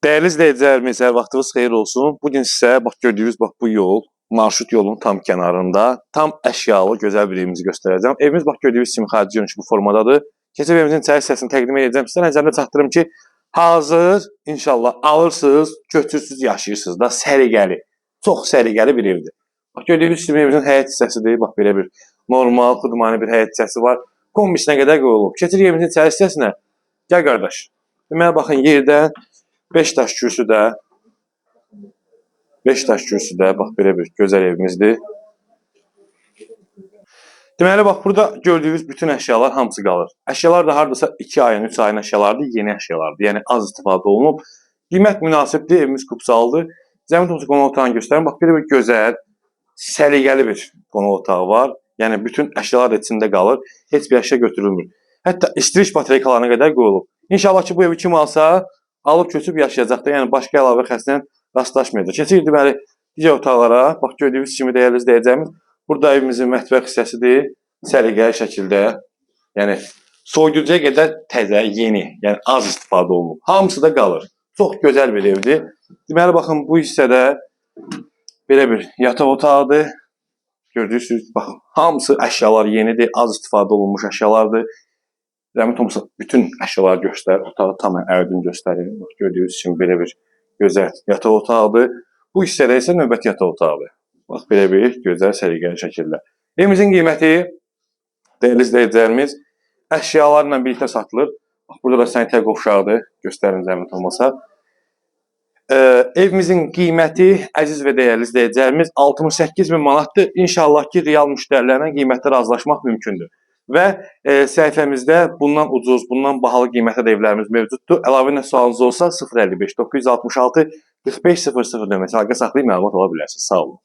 Değerli izleyicilerimiz, hər vaxtınız xeyir olsun. Bugün sizə gördüyünüz bu yol, marşrut yolun tam kənarında, tam əşyalı, gözəl bir evimizi göstərəcəm. Evimiz gördüyünüz kimi xarici görünüşü bu formadadır. Keçib evimizin içəri hissəsini təqdim edəcəm. Sizə nəzərdə çatdırım ki, hazır, inşallah alırsınız, götürsüz yaşayırsınız da səliqəli. Çox səliqəli bir evdir. Gördüyünüz kimi evimizin həyət hissəsidir. Belə bir normal, xudmani bir həyət hissəsi var. Kombisinə qədər qoyulub. Keçir evimizin içəri hissəsinə. Gəl qardaş. Deməli, baxın, yerdən 5 daş kürsüdə, belə bir gözəl evimizdir. Deməli, burada gördüyünüz bütün əşyalar hamısı qalır. Əşyalar da hardasa 2 ayın, 3 ayın əşyalardır, yeni əşyalardır. Yəni, az istifadə olunub. Qiymət münasibdir, evimiz kupsaldır. Zəmin tozu qonaq otağını göstərim. Belə bir gözəl, səliqəli bir qonaq otağı var. Yəni, bütün əşyalar da içində qalır. Heç bir əşya götürülmür. Hətta istilik batareykalarına qədər qoyulub. İnşallah ki, bu evi kim alsa, alıb köçüb yaşayacaqdır. Yəni, başqa əlavə xəstlə rastlaşmayacaq. Keçir, deməli, digər otaqlara. Gördüyünüz kimi dəyərli izləyəcəyimiz. Burada evimizin mətbəx hissəsidir. Səliqəli şəkildə. Yəni, soyuducuya qədər təzə, yeni. Yəni, az istifadə olunub. Hamısı da qalır. Çox gözəl bir evdir. Deməli, baxın, bu hissədə belə bir yataq otağıdır. Gördüyünüz, baxın, hamısı əşyalar yenidir. Az istifadə olunmuş əşyalardır. Zəmin Thomas'a bütün əşyaları göstərir. Otağı tam ərdini göstərir. Gördüyünüz kimi belə bir gözəl yataq otağıdır. Bu hissədə isə növbəti yataq otağıdır. Bax, belə bir gözəl səliqəli şəkildə. Evimizin qiyməti, dəyərli izləyicilərimiz, əşyalarla birlikdə satılır. Bax, burada da sanitər qovşaqdır. Göstərin Zəmin Thomas'a. Evimizin qiyməti, əziz və dəyərli izləyicilərimiz, 68.000 manatdır. İnşallah ki, real müştərilərlə qiymətdə razılaşmaq mümkündür. Və səhifəmizdə bundan ucuz, bundan bahalı qiymətdə də evlərimiz mövcuddur. Əlavə nə sualınız olsa 055 966 4500 nömrəsi əlaqə saxlayıb məlumat ala bilərsiniz. Sağ olun.